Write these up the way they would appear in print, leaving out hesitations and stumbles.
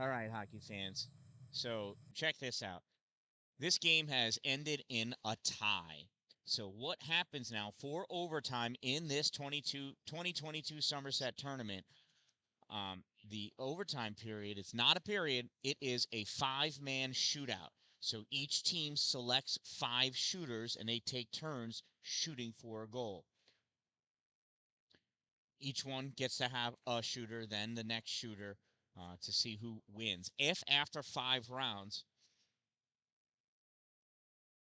All right, hockey fans. So check this out. This game has ended in a tie. So what happens now for overtime in this 2022 Somerset tournament? The overtime period, it's not a period, it is a five-man shootout. So each team selects five shooters and they take turns shooting for a goal. Each one gets to have a shooter, then the next shooter to see who wins. If after 5 rounds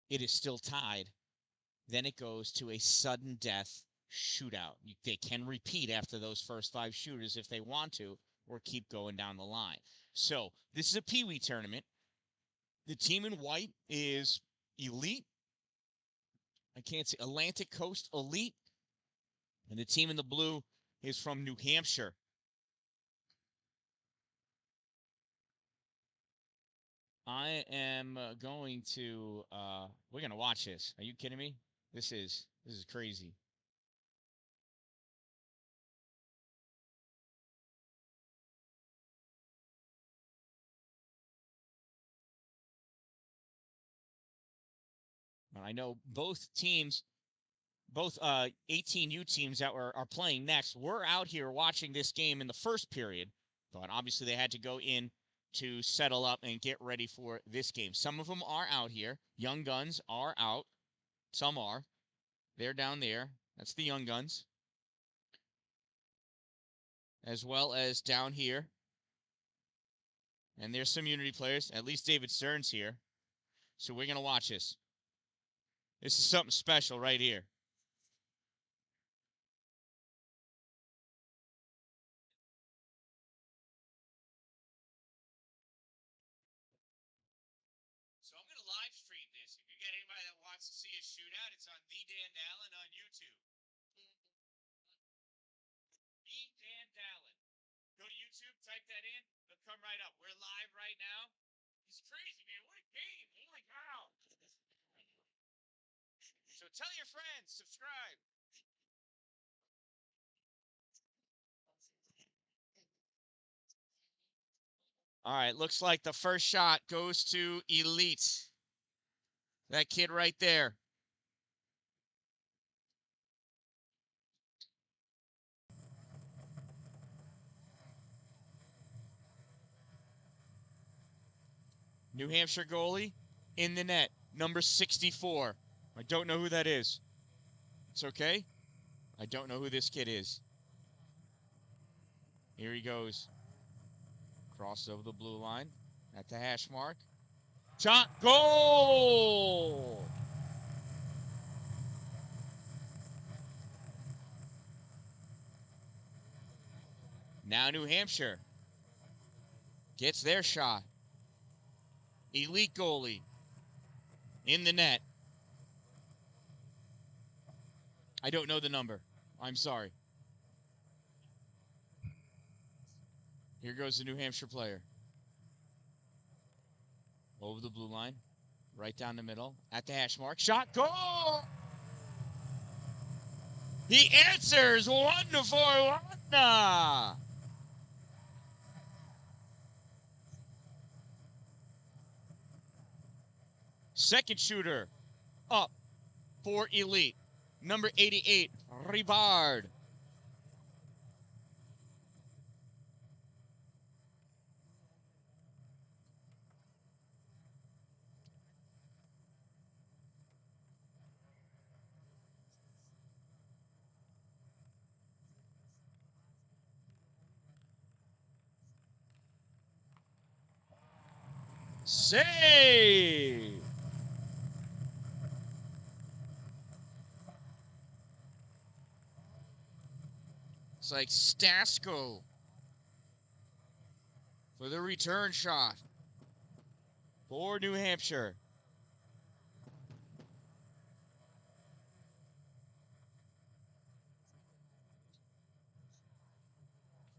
it is still tied, then it goes to a sudden death shootout. They can repeat after those first five shooters if they want to, or keep going down the line. So this is a Pee-wee tournament. The team in white is Elite. I can't say Atlantic Coast Elite. And the team in the blue is from New Hampshire. I am going to, we're going to watch this. Are you kidding me? This is crazy. I know both teams, both 18U teams that are playing next, were out here watching this game in the first period, but obviously they had to go in to settle up and get ready for this game. Some of them are out here. Young Guns are out. Some are. They're down there. That's the Young Guns. As well as down here. And there's some Unity players. At least David Stern's here. So we're going to watch this. This is something special right here. So I'm going to live stream this. If you get anybody that wants to see a shootout, it's on The Dan Dallin on YouTube. The Dan Dallin. Go to YouTube, type that in. They'll come right up. We're live right now. It's crazy, man. What a game. Holy cow. So tell your friends, subscribe. All right, looks like the first shot goes to Elite. That kid right there. New Hampshire goalie in the net, number 64. I don't know who that is. It's okay. I don't know who this kid is. Here he goes. Cross over the blue line at the hash mark. Shot, goal! Now New Hampshire gets their shot. Elite goalie in the net. I don't know the number. I'm sorry. Here goes the New Hampshire player. Over the blue line. Right down the middle. At the hash mark. Shot. Goal! He answers 1-for-1. Second shooter up for Elite. Number 88, Ribard. Save! It's like Stasko for the return shot for New Hampshire.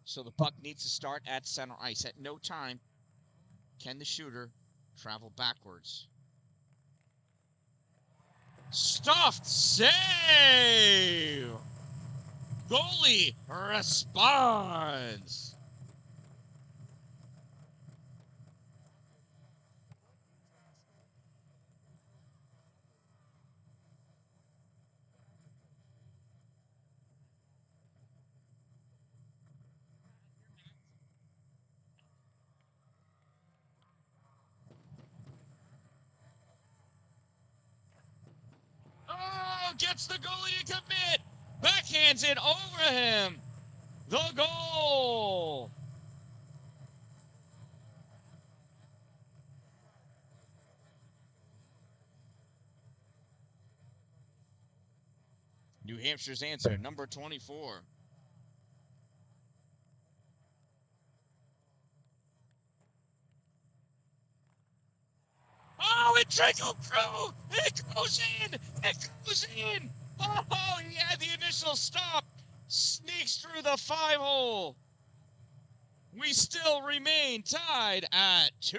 So the puck needs to start at center ice. At no time can the shooter travel backwards. Stuffed save! Goalie responds. gets the goalie to commit. Backhands it over him. The goal. New Hampshire's answer, number 24. Oh, it trickled through. It goes in. It goes in. Oh, he had the initial stop. Sneaks through the 5-hole. We still remain tied at 2.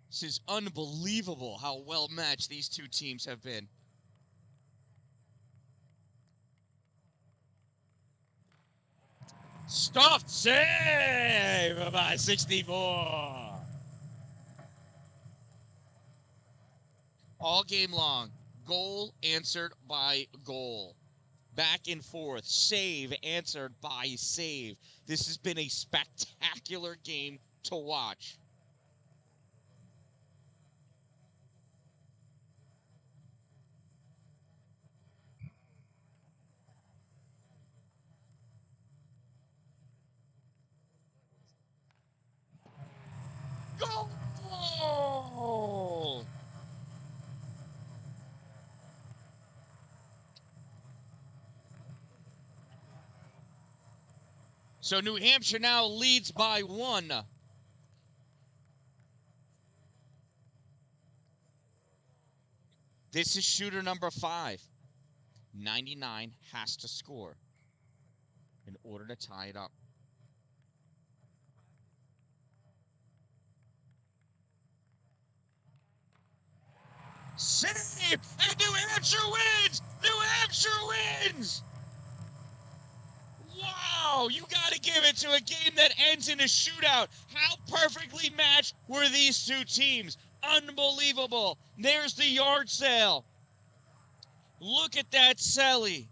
This is unbelievable how well matched these two teams have been. Stuffed save by 64. All game long, goal answered by goal. Back and forth, save answered by save. This has been a spectacular game to watch. Goal! So New Hampshire now leads by 1. This is shooter number 5. 99 has to score in order to tie it up. Save! And New Hampshire wins! New Hampshire wins! Wow, you got to give it to a game that ends in a shootout. How perfectly matched were these two teams? Unbelievable. There's the yard sale. Look at that celly.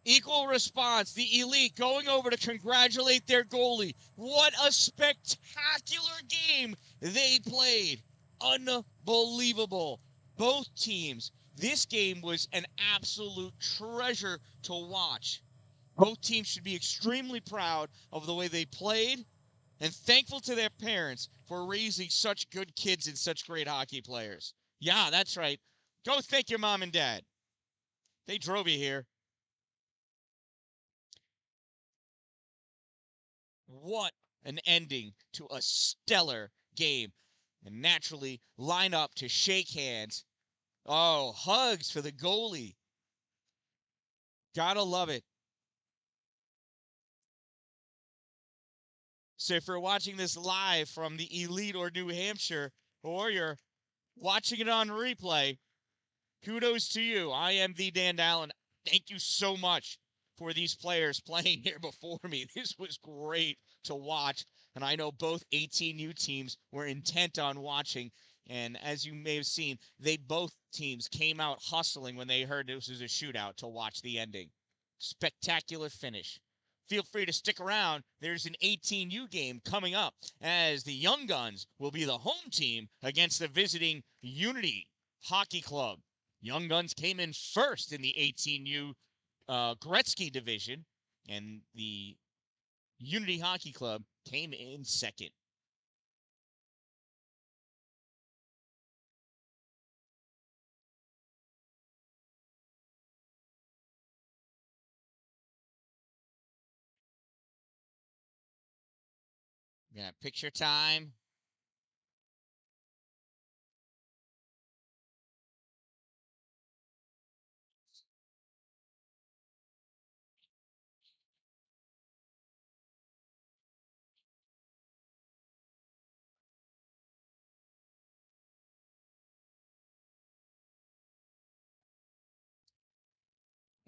Equal response. The Elite going over to congratulate their goalie. What a spectacular game they played. Unbelievable. Both teams. This game was an absolute treasure to watch. Both teams should be extremely proud of the way they played and thankful to their parents for raising such good kids and such great hockey players. Yeah, that's right. Go thank your mom and dad. They drove you here. What an ending to a stellar game. And naturally, line up to shake hands. Oh, hugs for the goalie. Gotta love it. So if you're watching this live from the Elite or New Hampshire, or you're watching it on replay, kudos to you. I am the Dan Allen. Thank you so much for these players playing here before me. This was great to watch, and I know both 18U teams were intent on watching. And as you may have seen, both teams came out hustling when they heard this was a shootout to watch the ending. Spectacular finish. Feel free to stick around. There's an 18U game coming up as the Young Guns will be the home team against the visiting Unity Hockey Club. Young Guns came in first in the 18U Gretzky division, and the Unity Hockey Club came in second. Yeah, picture time.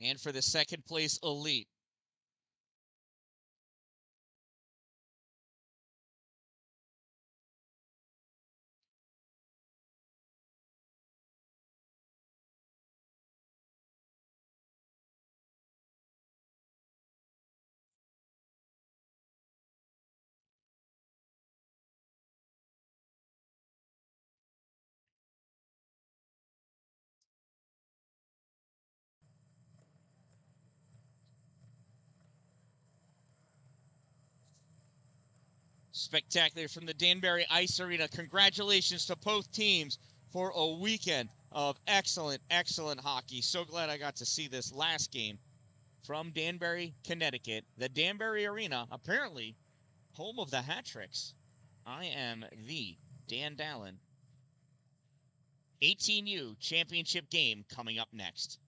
And for the second place Elite, Spectacular from the Danbury Ice Arena. Congratulations to both teams for a weekend of excellent, excellent hockey. So glad I got to see this last game from Danbury, Connecticut. The Danbury Arena, apparently home of the hat tricks. I am the Dan Dallin. 18U championship game coming up next.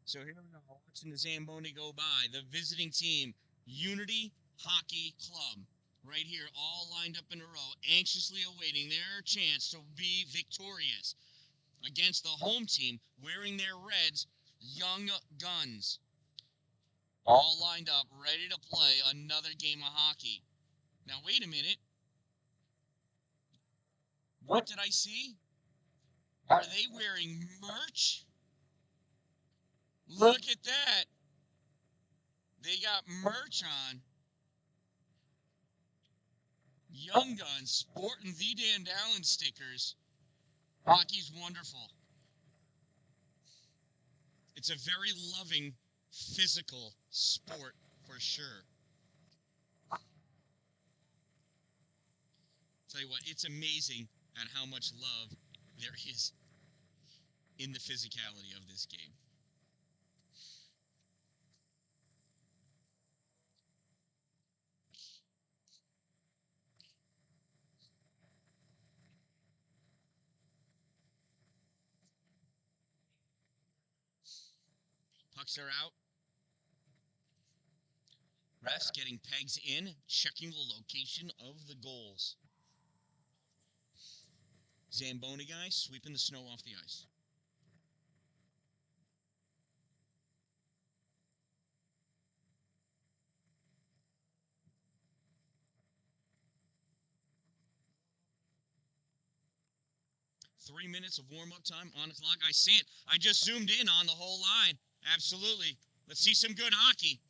So here we are watching the Zamboni go by. The visiting team, Unity Hockey Club. Right here, all lined up in a row, anxiously awaiting their chance to be victorious against the home team, wearing their reds, Young Gunz. All lined up, ready to play another game of hockey. Now, wait a minute. What did I see? Are they wearing merch? Look at that. They got merch on. Young Gunz sporting the Dan Allen stickers. Hockey's wonderful. It's a very loving, physical sport for sure. Tell you what, it's amazing at how much love there is in the physicality of this game. Pucks are out. Refs getting pegs in, checking the location of the goals. Zamboni guy sweeping the snow off the ice. Three minutes of warm-up time on the clock. I see it. I just zoomed in on the whole line. Absolutely. Let's see some good hockey.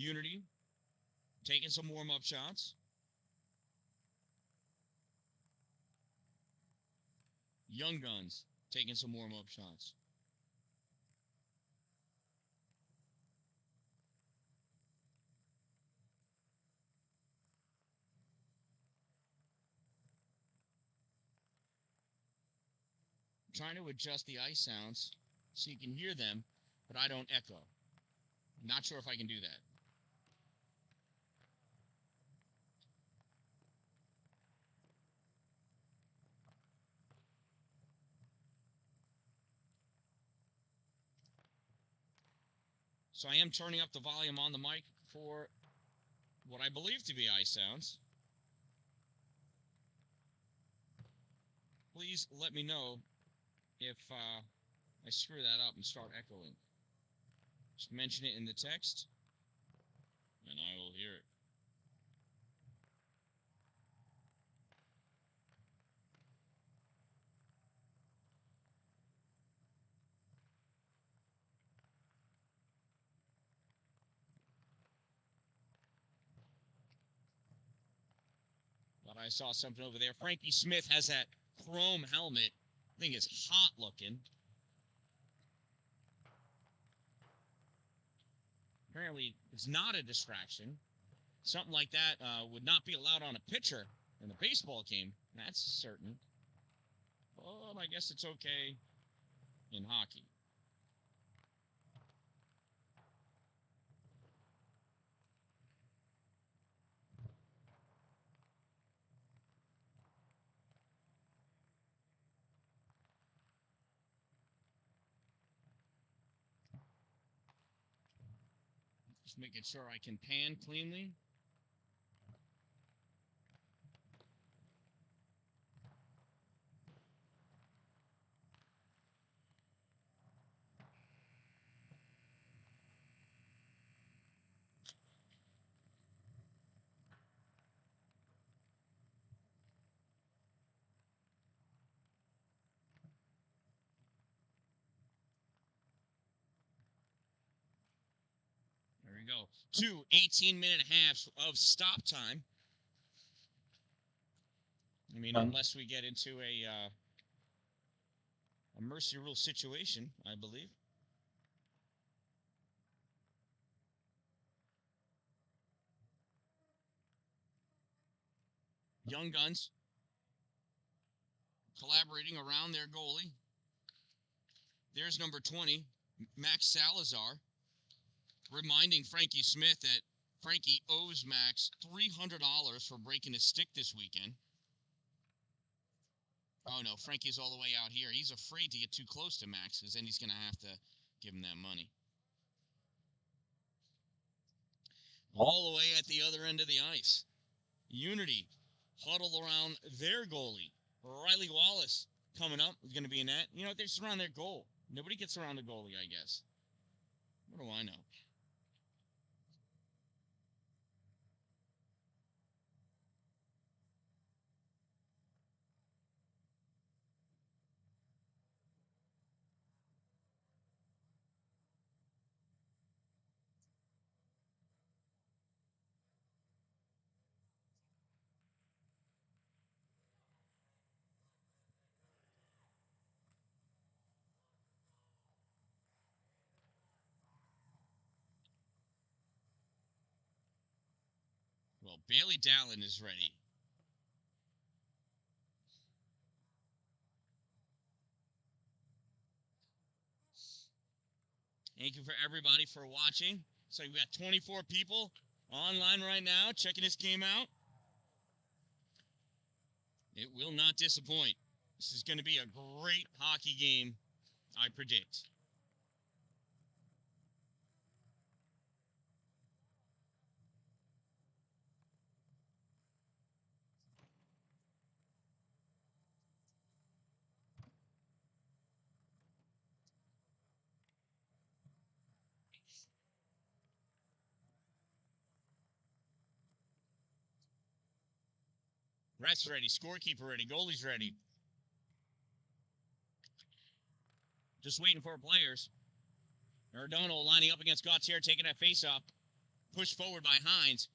Unity taking some warm-up shots. Young Gunz taking some warm-up shots. Trying to adjust the ice sounds so you can hear them, but I don't echo. Not sure if I can do that. So I am turning up the volume on the mic for what I believe to be ice sounds. Please let me know if I screw that up and start echoing. Just mention it in the text, and I will hear it. But I saw something over there. Frankie Smith has that chrome helmet. Thing is hot looking. Apparently, it's not a distraction. Something like that would not be allowed on a pitcher in a baseball game. That's certain. Well, I guess it's okay in hockey. Just making sure I can pan cleanly. There we go. 2 18-minute halves of stop time. I mean, unless we get into a mercy rule situation, I believe. Young Gunz collaborating around their goalie. There's number 20, Max Salazar, reminding Frankie Smith that Frankie owes Max $300 for breaking his stick this weekend. Oh, no, Frankie's all the way out here. He's afraid to get too close to Max because then he's going to have to give him that money. All the way at the other end of the ice. Unity huddled around their goalie. Riley Wallace coming up is going to be in that. You know, they're just around their goal. Nobody gets around the goalie, I guess. What do I know? Well, Bailey Dallin is ready. Thank you for everybody for watching. So we got 24 people online right now checking this game out. It will not disappoint. This is going to be a great hockey game, I predict. Ref's ready, scorekeeper ready, goalie's ready. Just waiting for players. Arredondo lining up against Gauthier, taking that face-off. Pushed forward by Hines.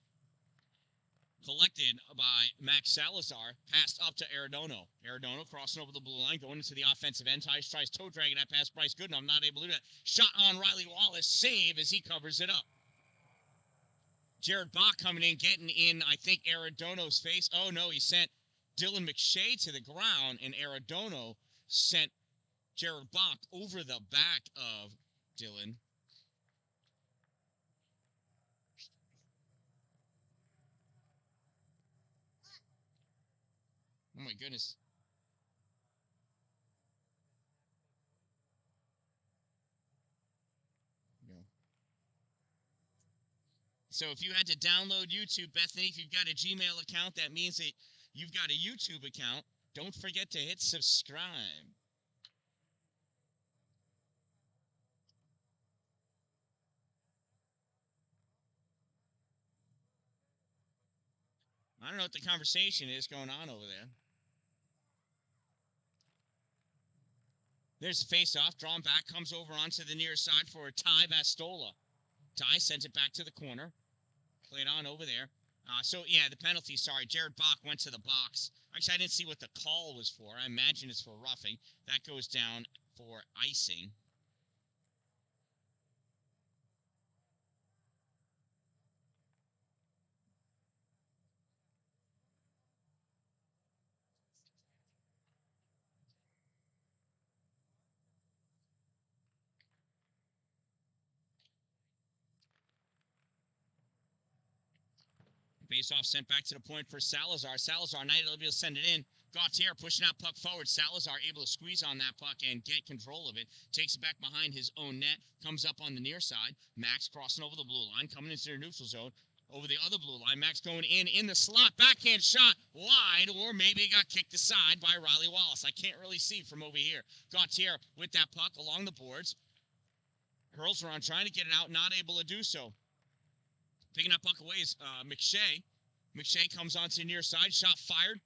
Collected by Max Salazar. Passed up to Arredondo. Arredondo crossing over the blue line, going into the offensive end. Tries toe dragging that past Bryce Goodenough. Not able to do that. Shot on Riley Wallace. Save as he covers it up. Jared Bach coming in, getting in, I think, Arredondo's face. Oh, no, he sent Dylan McShay to the ground, and Arredondo sent Jared Bach over the back of Dylan. Oh, my goodness. Yeah. So if you had to download YouTube, Bethany, if you've got a Gmail account, that means that you've got a YouTube account. Don't forget to hit subscribe. I don't know what the conversation is going on over there. There's a face-off, drawn back, comes over onto the near side for Ty Vastola. Ty sends it back to the corner. Played on over there. Yeah, the penalty, sorry. Jared Bach went to the box. Actually, I didn't see what the call was for. I imagine it's for roughing. That goes down for icing. Face off sent back to the point for Salazar. Salazar, not able to send it in. Gautier pushing that puck forward. Salazar able to squeeze on that puck and get control of it. Takes it back behind his own net. Comes up on the near side. Max crossing over the blue line. Coming into their neutral zone. Over the other blue line. Max going in the slot. Backhand shot wide, or maybe it got kicked aside by Riley Wallace. I can't really see from over here. Gautier with that puck along the boards. Curls around trying to get it out. Not able to do so. Picking that puck away is McShay. McShay comes onto the near side. Shot fired.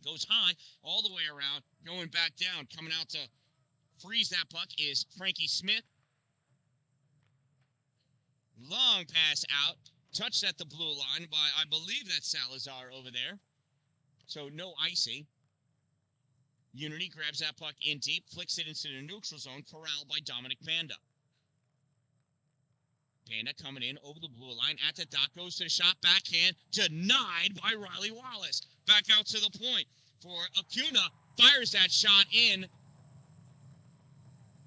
Goes high all the way around. Going back down. Coming out to freeze that puck is Frankie Smith. Long pass out. Touched at the blue line by, I believe that's Salazar over there. So no icing. Unity grabs that puck in deep. Flicks it into the neutral zone. Corralled by Dominic Panda. Panda coming in over the blue line at the dot, goes to the shot, backhand, denied by Riley Wallace. Back out to the point for Acuna, fires that shot in.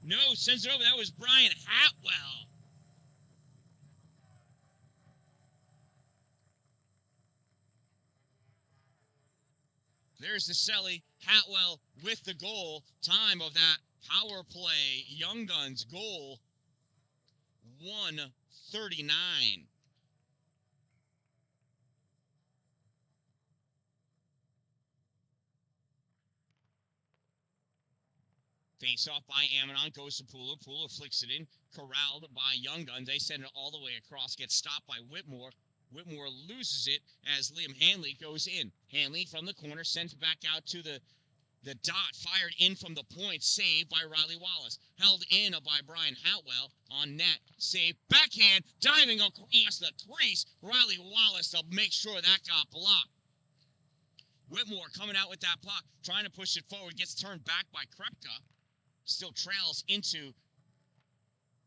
No, sends it over. That was Brian Hatwell. There's the Selly. Hatwell with the goal. Time of that power play. Young Guns goal. 1:39. Face off by Amanon, goes to Pooler. Pooler flicks it in, corralled by Young Guns. They send it all the way across, gets stopped by Whitmore. Whitmore loses it as Liam Hanley goes in. Hanley from the corner sent back out to the dot, fired in from the point, saved by Riley Wallace. Held in by Brian Hatwell on net, saved, backhand, diving across the crease. Riley Wallace to make sure that got blocked. Whitmore coming out with that puck, trying to push it forward, gets turned back by Krepka. Still trails into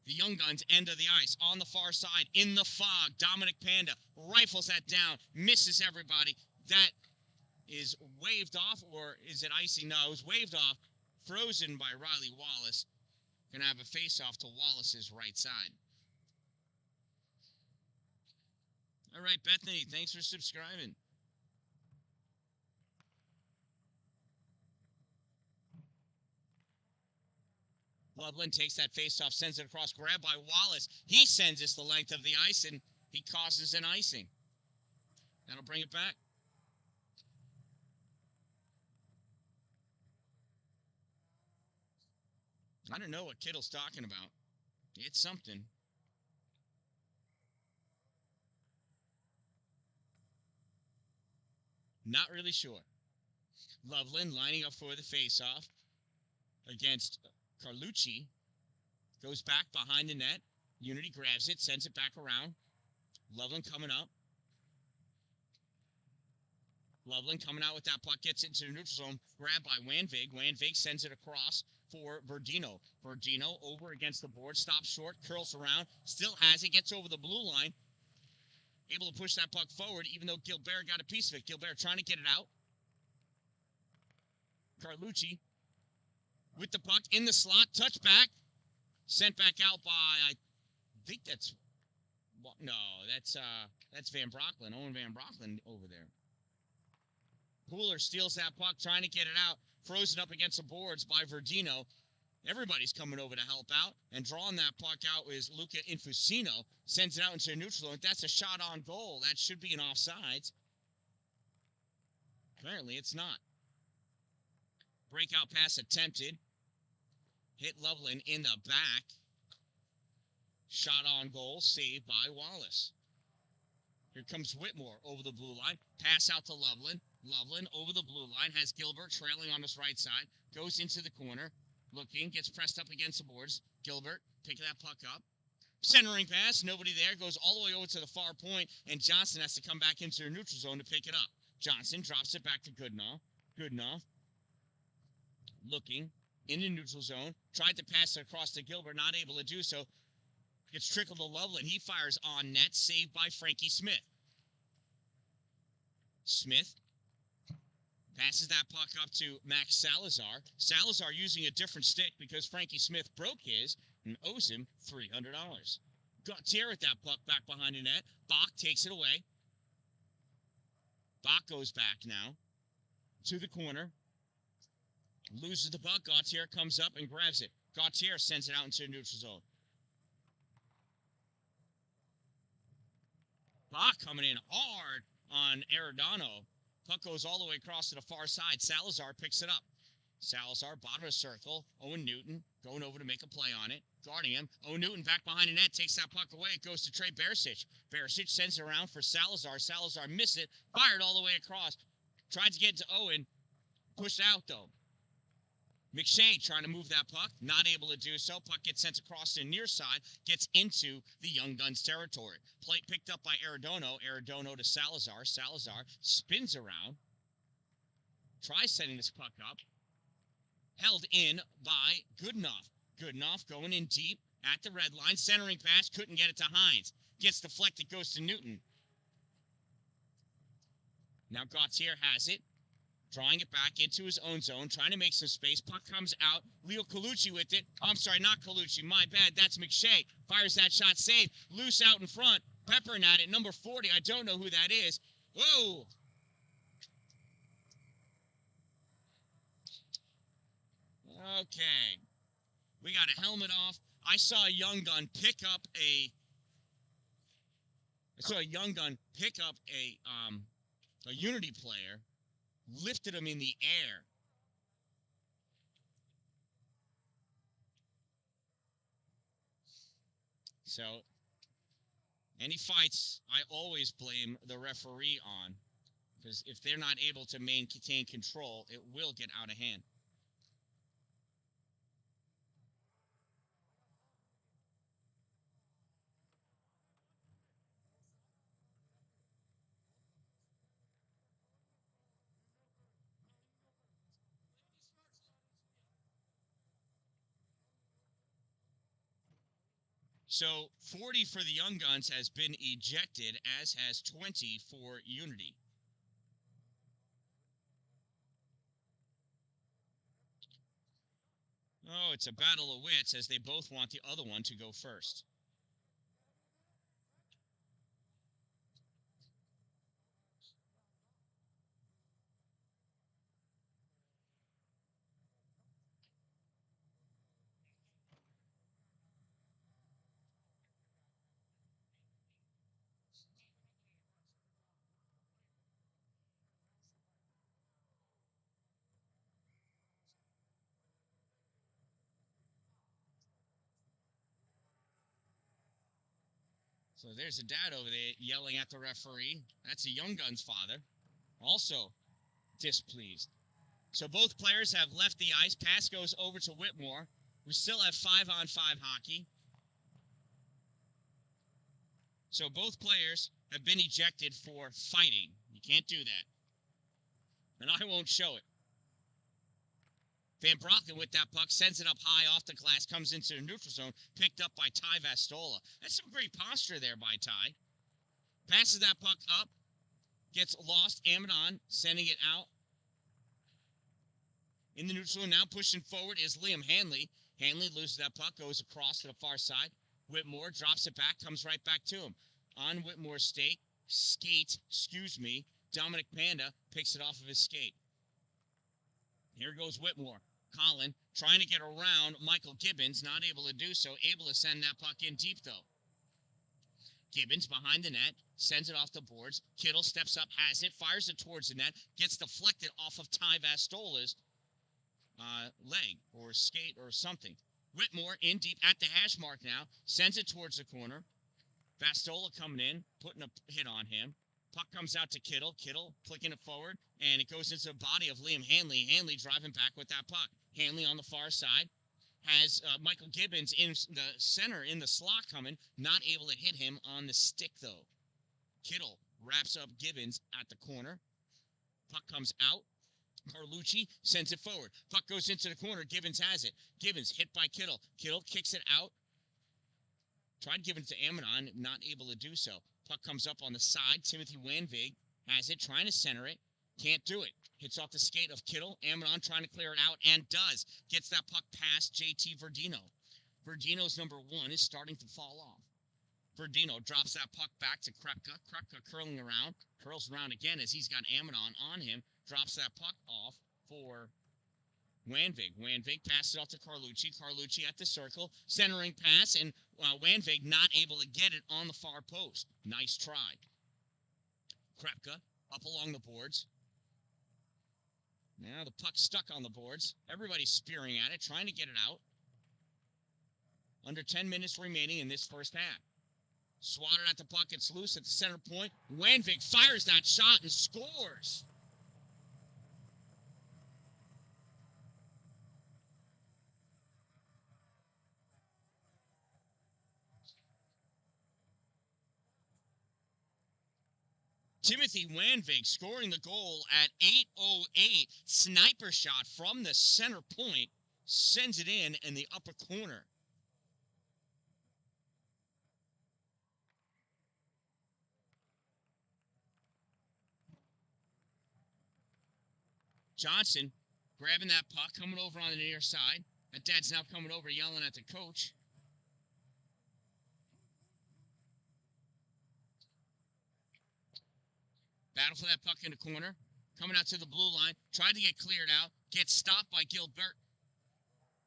the Young Guns end of the ice. On the far side, in the fog, Dominic Panda rifles that down, misses everybody. That is waved off, or is it icing? No, it was waved off, frozen by Riley Wallace. Gonna have a face-off to Wallace's right side. All right, Bethany, thanks for subscribing. Loveland takes that face-off, sends it across, grabbed by Wallace. He sends us the length of the ice, and he causes an icing. That'll bring it back. I don't know what Kittle's talking about. It's something. Not really sure. Loveland lining up for the face-off against Carlucci. Goes back behind the net. Unity grabs it, sends it back around. Loveland coming up. Loveland coming out with that puck, gets into the neutral zone, grabbed by Wanvig. Wanvig sends it across for Verdino. Verdino over against the board, stops short, curls around, still has it, gets over the blue line. Able to push that puck forward, even though Gilbert got a piece of it. Gilbert trying to get it out. Carlucci with the puck in the slot, touch back, sent back out by, I think that's, no, that's Van Brocklin, Owen Van Brocklin over there. Pooler steals that puck, trying to get it out, frozen up against the boards by Verdino. Everybody's coming over to help out, and drawing that puck out is Luca Infusino. Sends it out into a neutral zone. That's a shot on goal. That should be an offsides. Apparently, it's not. Breakout pass attempted. Hit Loveland in the back. Shot on goal, saved by Wallace. Here comes Whitmore over the blue line. Pass out to Loveland. Loveland over the blue line. Has Gilbert trailing on his right side. Goes into the corner. Looking. Gets pressed up against the boards. Gilbert picking that puck up. Centering pass, nobody there, goes all the way over to the far point, and Johnson has to come back into the neutral zone to pick it up. Johnson drops it back to Goodenough. Goodenough looking in the neutral zone, tried to pass it across to Gilbert, not able to do so. Gets trickled to Loveland. He fires on net, saved by Frankie Smith. Smith passes that puck up to Max Salazar. Salazar using a different stick because Frankie Smith broke his and owes him $300. Gautier at that puck back behind the net. Bach takes it away. Bach goes back now to the corner. Loses the puck. Gautier comes up and grabs it. Gautier sends it out into the neutral zone. Bach coming in hard on Arredondo. Puck goes all the way across to the far side. Salazar picks it up. Salazar, bottom of the circle. Owen Newton going over to make a play on it. Guarding him. Owen Newton back behind the net. Takes that puck away. It goes to Trey Barisic. Barisic sends it around for Salazar. Salazar missed it. Fired all the way across. Tried to get to Owen. Pushed out, though. McShay trying to move that puck. Not able to do so. Puck gets sent across the near side. Gets into the Young Guns territory. Play picked up by Arredondo. Arredondo to Salazar. Salazar spins around. Tries sending this puck up. Held in by Goodenough. Goodenough going in deep at the red line. Centering pass. Couldn't get it to Hines. Gets deflected. Goes to Newton. Now Gautier has it. Drawing it back into his own zone. Trying to make some space. Puck comes out. Leo Colucci with it. I'm sorry, not Colucci. My bad. That's McShay. Fires that shot. Save. Loose out in front. Peppering at it. Number 40. I don't know who that is. Whoa. Okay. We got a helmet off. I saw a young gun pick up a Unity player, lifted him in the air. So, any fights, I always blame the referee on, because if they're not able to maintain control, it will get out of hand. So 40 for the Young Guns has been ejected, as has 20 for Unity. Oh, it's a battle of wits as they both want the other one to go first. So there's a dad over there yelling at the referee. That's a Young Guns father, also displeased. So both players have left the ice. Pass goes over to Whitmore. We still have 5-on-5 hockey. So both players have been ejected for fighting. You can't do that. And I won't show it. Van Brocken with that puck, sends it up high off the glass, comes into the neutral zone, picked up by Ty Vastola. That's some great posture there by Ty. Passes that puck up, gets lost. Amadon sending it out. In the neutral zone now, pushing forward is Liam Hanley. Hanley loses that puck, goes across to the far side. Whitmore drops it back, comes right back to him. On Whitmore's skate, Dominic Panda picks it off of his skate. Here goes Whitmore. Colin trying to get around Michael Gibbons, not able to do so, able to send that puck in deep, though. Gibbons behind the net, sends it off the boards. Kittle steps up, has it, fires it towards the net, gets deflected off of Ty Vastola's leg or skate or something. Whitmore in deep at the hash mark now, sends it towards the corner. Vastola coming in, putting a hit on him. Puck comes out to Kittle. Kittle flicking it forward, and it goes into the body of Liam Hanley. Hanley driving back with that puck. Hanley on the far side. has Michael Gibbons in the center in the slot coming, not able to hit him on the stick, though. Kittle wraps up Gibbons at the corner. Puck comes out. Carlucci sends it forward. Puck goes into the corner. Gibbons has it. Gibbons hit by Kittle. Kittle kicks it out. Tried giving it to Amidon, not able to do so. Puck comes up on the side. Timothy Wanvig has it, trying to center it. Can't do it. Hits off the skate of Kittle. Amidon trying to clear it out, and does. Gets that puck past JT Verdino. Verdino's number 1 is starting to fall off. Verdino drops that puck back to Krepka. Krepka curling around. Curls around again as he's got Amidon on him. Drops that puck off for Wanvig. Wanvig passes it off to Carlucci. Carlucci at the circle. Centering pass, and Wanvig not able to get it on the far post. Nice try. Krepka up along the boards. Now the puck's stuck on the boards. Everybody's spearing at it, trying to get it out. Under 10 minutes remaining in this first half. Swatted at the puck. It's loose at the center point. Wanvig fires that shot and scores. Timothy Wanvig scoring the goal at 8:08. Sniper shot from the center point. Sends it in the upper corner. Johnson grabbing that puck, coming over on the near side. That dad's now coming over yelling at the coach. Battle for that puck in the corner. Coming out to the blue line. Tried to get cleared out. Gets stopped by Gilbert.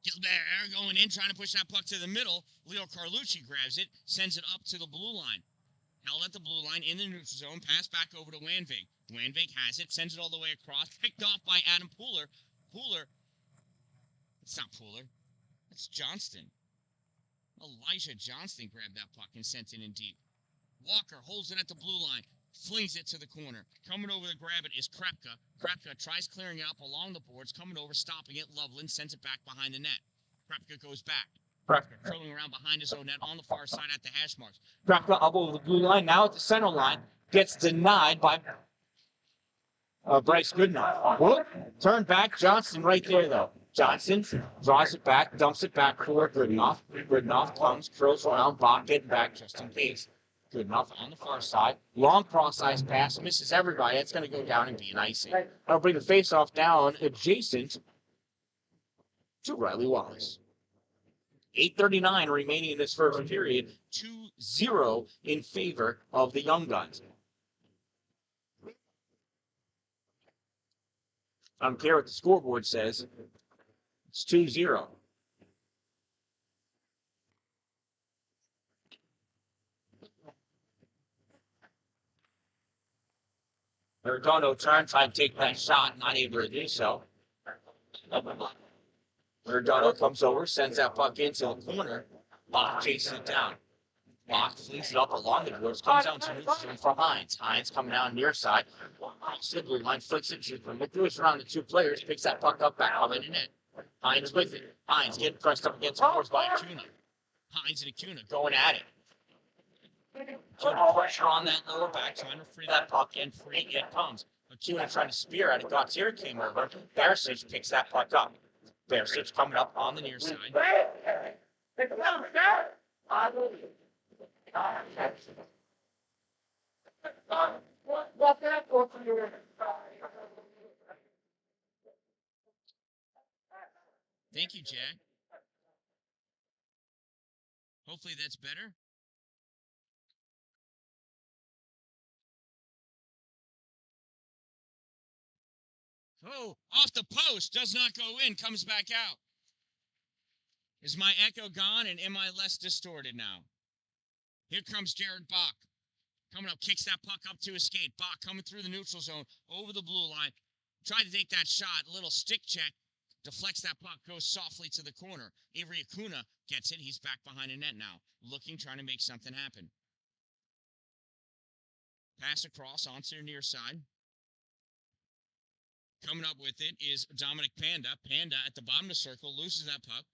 Gilbert going in, trying to push that puck to the middle. Leo Carlucci grabs it. Sends it up to the blue line. Held at the blue line in the neutral zone. Pass back over to Wanvig. Wanvig has it. Sends it all the way across. Picked off by Adam Pooler. It's not Pooler. It's Johnston. Elijah Johnston grabbed that puck and sent it in deep. Walker holds it at the blue line. Flings it to the corner. Coming over to grab it is Krepka. Krepka tries clearing it up along the boards. Coming over, stopping it. Loveland sends it back behind the net. Krepka goes back. Krepka curling around behind his own net on the far side at the hash marks. Krepka up over the blue line. Now at the center line. Gets denied by Bryce Goodenough. Whoop. Turn back. Johnston right there, though. Johnson draws it back, dumps it back for Goodenough. Goodenough comes, curls around, Bach getting back just in case. Goodenough on the far side. Long cross-ice pass, misses everybody. It's going to go down and be an icing. I'll bring the face-off down adjacent to Riley Wallace. 8:39 remaining in this first period. 2-0 in favor of the Young Guns. I don't care what the scoreboard says. It's 2-0. Verdano trying to take that shot, not able to do so. Verdano comes over, sends that puck into the corner. Bach chases it down. Bach flings it up along the boards, comes down to neutral for Hines. Hines coming down near side. Blue line flicks it from it, throws around the two players, picks that puck up back up in the net. Hines with it. Hines getting pressed up against the boards by Acuna. Hines and Acuna going at it. Putting pressure on that lower back, trying to free that puck, and free it comes. Acuna trying to spear at it. Gautier came over. Barisic picks that puck up. Barisic coming up on the near side. Thank you, Jack. Hopefully that's better. Oh, off the post, does not go in, comes back out. Is my echo gone, and am I less distorted now? Here comes Jared Bach. Coming up, kicks that puck up to his skate. Bach coming through the neutral zone, over the blue line. Tried to take that shot, a little stick check. Deflects that puck, goes softly to the corner. Avery Acuna gets it. He's back behind the net now. Looking, trying to make something happen. Pass across onto the near side. Coming up with it is Dominic Panda. Panda at the bottom of the circle, loses that puck.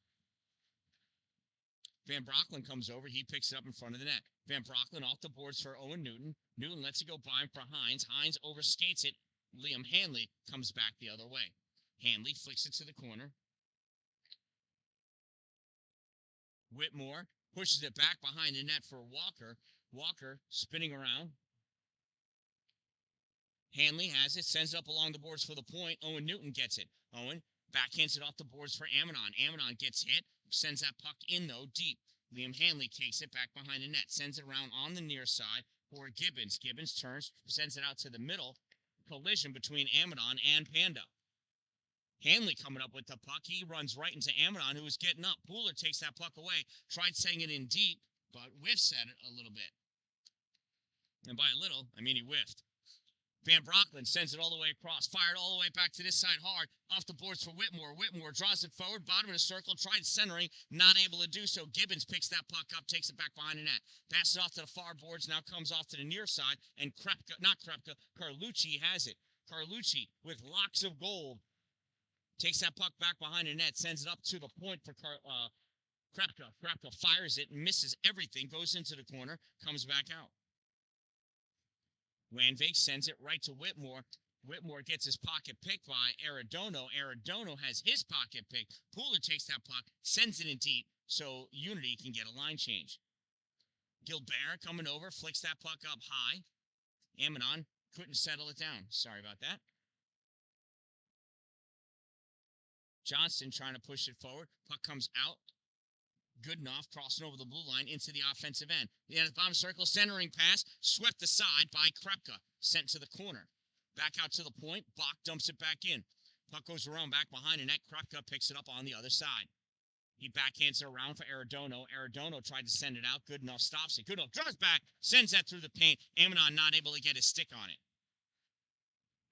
Van Brocklin comes over. He picks it up in front of the net. Van Brocklin off the boards for Owen Newton. Newton lets it go by for Hines. Hines overskates it. Liam Hanley comes back the other way. Hanley flicks it to the corner. Whitmore pushes it back behind the net for Walker. Walker spinning around. Hanley has it, sends it up along the boards for the point. Owen Newton gets it. Owen backhands it off the boards for Amidon. Amidon gets hit, sends that puck in, though, deep. Liam Hanley takes it back behind the net, sends it around on the near side for Gibbons. Gibbons turns, sends it out to the middle. Collision between Amidon and Pando. Hanley coming up with the puck. He runs right into Amidon, who was getting up. Pooler takes that puck away, tried sending it in deep, but whiffs at it a little bit. And by a little, I mean he whiffed. Van Brocklin sends it all the way across, fired all the way back to this side hard, off the boards for Whitmore. Whitmore draws it forward, bottom of the circle, tried centering, not able to do so. Gibbons picks that puck up, takes it back behind the net, passes it off to the far boards, now comes off to the near side, and Carlucci has it. Carlucci, with locks of gold, takes that puck back behind the net, sends it up to the point for Krepka. Krepka fires it, misses everything, goes into the corner, comes back out. Wanvik sends it right to Whitmore. Whitmore gets his pocket picked by Arredondo. Arredondo has his pocket picked. Pooler takes that puck, sends it in deep, so Unity can get a line change. Gilbert coming over, flicks that puck up high. Amidon couldn't settle it down. Sorry about that. Johnston trying to push it forward. Puck comes out. Goodenough crossing over the blue line into the offensive end. The bottom circle, centering pass, swept aside by Krepka, sent to the corner. Back out to the point, Bach dumps it back in. Puck goes around back behind the net. Krepka picks it up on the other side. He backhands it around for Arredondo. Arredondo tried to send it out. Goodenough stops it. Goodenough draws back, sends that through the paint. Amidon not able to get his stick on it.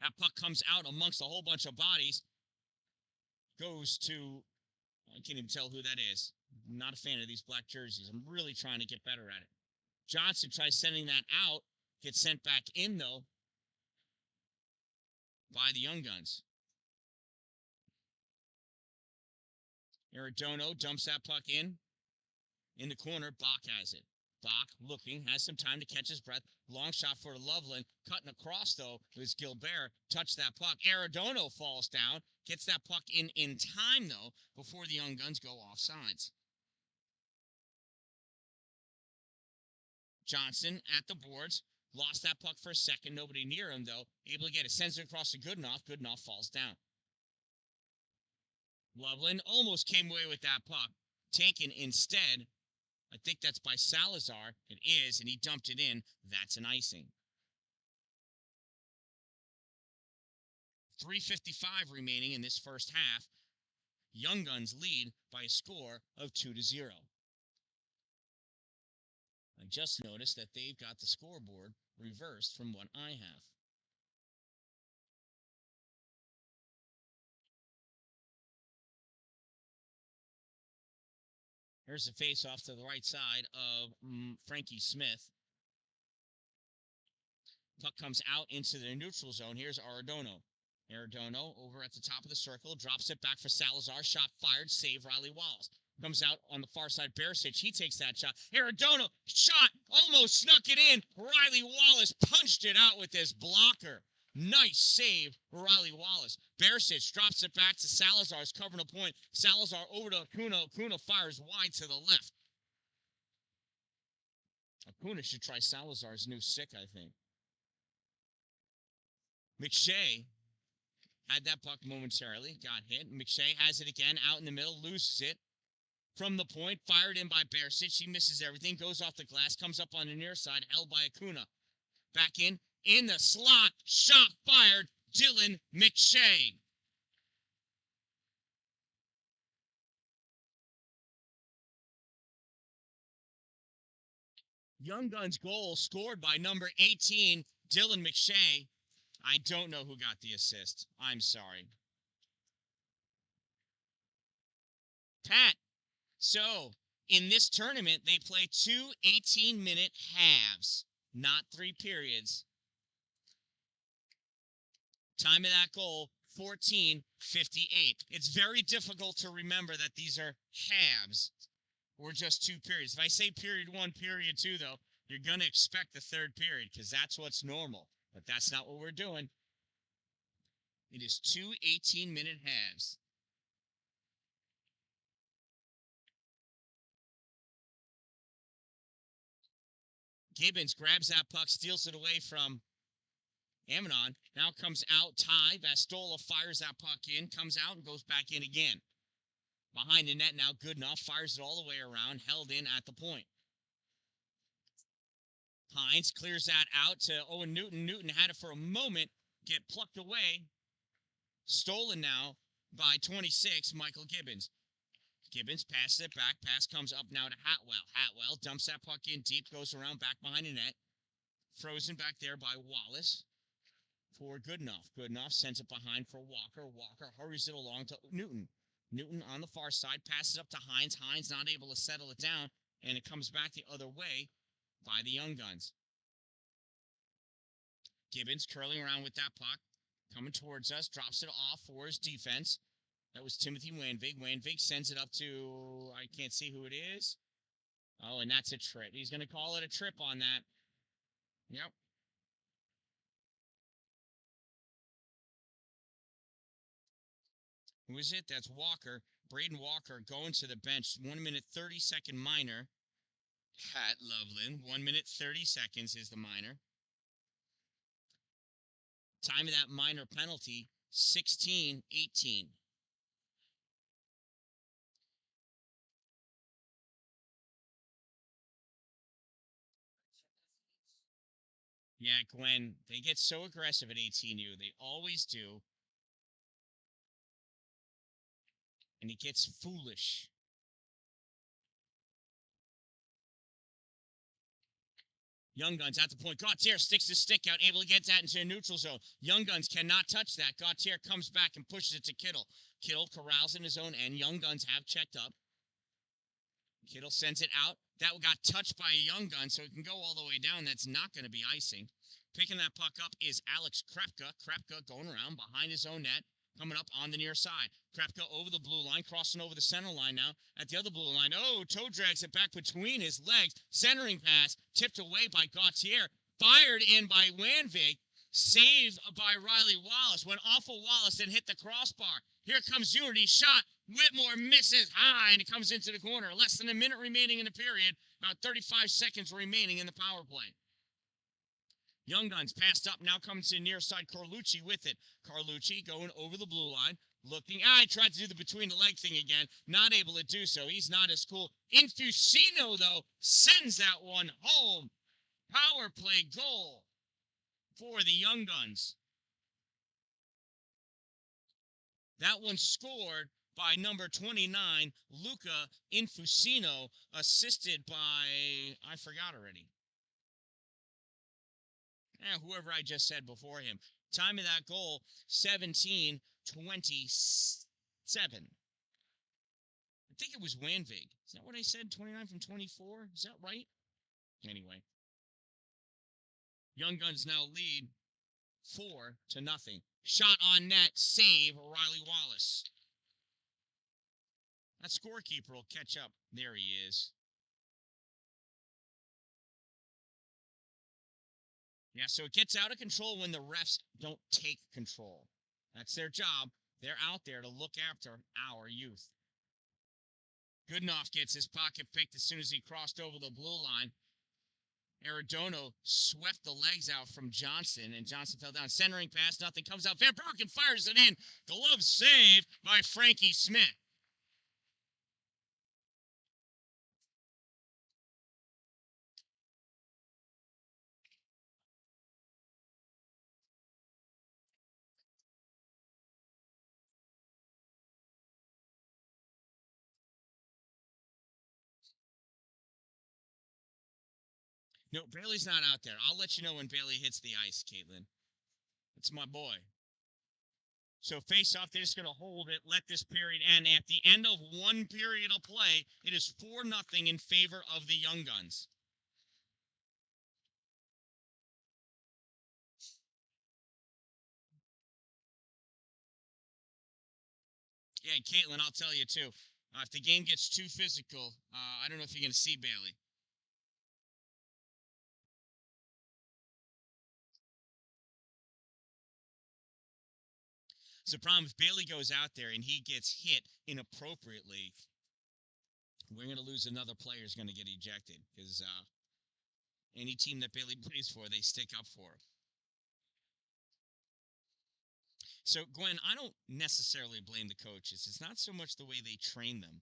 That puck comes out amongst a whole bunch of bodies. Goes to, I can't even tell who that is. I'm not a fan of these black jerseys. I'm really trying to get better at it. Johnson tries sending that out. Gets sent back in, though, by the Young Guns. Arredondo dumps that puck in. In the corner, Bach has it. Bach looking, has some time to catch his breath. Long shot for Loveland. Cutting across, though, was Gilbert. Touched that puck. Arredondo falls down. Gets that puck in time, though, before the Young Guns go off sides. Johnson at the boards. Lost that puck for a second. Nobody near him, though. Able to get it. Sends it across to Goodenough. Goodenough falls down. Loveland almost came away with that puck. Taken instead. I think that's by Salazar. It is, and he dumped it in. That's an icing. 3:55 remaining in this first half. Young Guns lead by a score of 2-0. I just noticed that they've got the scoreboard reversed from what I have. Here's the face-off to the right side of Frankie Smith. Puck comes out into the neutral zone. Here's Arredondo. Arredondo over at the top of the circle. Drops it back for Salazar. Shot fired. Save Riley Wallace. Comes out on the far side. Barisic, he takes that shot. Arredondo, shot, almost snuck it in. Riley Wallace punched it out with his blocker. Nice save for Riley Wallace. Barisic drops it back to Salazar's covering a point. Salazar over to Acuna. Acuna fires wide to the left. Acuna should try Salazar's new sick, I think. McShay had that puck momentarily. Got hit. McShay has it again out in the middle. Loses it. From the point, fired in by Barisic. He misses everything. Goes off the glass. Comes up on the near side. Held by Acuna. Back in the slot. Shot fired. Dylan McShay. Young Guns goal scored by number 18, Dylan McShay. I don't know who got the assist. I'm sorry. Pat. So, in this tournament, they play 2 18-minute halves, not 3 periods. Time of that goal, 14:58. It's very difficult to remember that these are halves. or just 2 periods. If I say period 1, period 2, though, you're going to expect the third period because that's what's normal. But that's not what we're doing. It is 2 18-minute halves. Gibbons grabs that puck, steals it away from Amidon. Now comes out, Ty. Vastola fires that puck in, comes out, and goes back in again. Behind the net now, Goodenough fires it all the way around, held in at the point. Hines clears that out to Owen Newton. Newton had it for a moment, get plucked away. Stolen now by 26, Michael Gibbons. Gibbons passes it back. Pass comes up now to Hatwell. Hatwell dumps that puck in deep, goes around back behind the net. Frozen back there by Wallace for Goodenough. Goodenough sends it behind for Walker. Walker hurries it along to Newton. Newton on the far side passes up to Hines. Hines not able to settle it down, and it comes back the other way by the Young Guns. Gibbons curling around with that puck, coming towards us, drops it off for his defense. That was Timothy Wanvig. Wanvig sends it up to, I can't see who it is. Oh, and that's a trip. He's going to call it a trip on that. Yep. Who is it? That's Walker. Braden Walker going to the bench. 1 minute 30-second minor. Pat Loveland. 1 minute 30 seconds is the minor. Time of that minor penalty, 16-18. Yeah, Gwen, they get so aggressive at 18U. They always do. And he gets foolish. Young Guns at the point. Gautier sticks his stick out, able to get that into a neutral zone. Young Guns cannot touch that. Gautier comes back and pushes it to Kittle. Kittle corrals in his own end. Young Guns have checked up. Kittle sends it out. That got touched by a Young Gun, so it can go all the way down. That's not going to be icing. Picking that puck up is Alex Krepka. Krepka going around behind his own net. Coming up on the near side. Krepka over the blue line, crossing over the center line now. At the other blue line, toe drags it back between his legs. Centering pass, tipped away by Gautier. Fired in by Wanvig. Saved by Riley Wallace. Went off of Wallace and hit the crossbar. Here comes Unity. Shot. Whitmore misses high, and it comes into the corner. Less than a minute remaining in the period. About 35 seconds remaining in the power play. Young Guns passed up, now comes to near side. Carlucci with it. Carlucci going over the blue line, looking. He tried to do the between the leg thing again. Not able to do so. He's not as cool. Infusino, though, sends that one home. Power play goal for the Young Guns. That one scored by number 29, Luca Infusino, assisted by, I forgot already. Whoever I just said before him. Time of that goal, 17-27. I think it was Wanvig. Is that what I said? 29 from 24? Is that right? Anyway. Young Guns now lead 4-0. Shot on net, save, Riley Wallace. That scorekeeper will catch up. There he is. Yeah, so it gets out of control when the refs don't take control. That's their job. They're out there to look after our youth. Goodenough gets his pocket picked as soon as he crossed over the blue line. Arredondo swept the legs out from Johnson, and Johnson fell down. Centering pass, nothing comes out. Van Perken fires it in. Glove save by Frankie Smith. No, Bailey's not out there. I'll let you know when Bailey hits the ice, Caitlin. It's my boy. So face-off, they're just going to hold it, let this period end. At the end of one period of play, it is 4-0 in favor of the Young Guns. Yeah, Caitlin, I'll tell you, too. If the game gets too physical, I don't know if you're going to see Bailey. So the problem, if Bailey goes out there and he gets hit inappropriately, we're going to lose another player who's going to get ejected because any team that Bailey plays for, they stick up for him. So, Gwen, I don't necessarily blame the coaches. It's not so much the way they train them.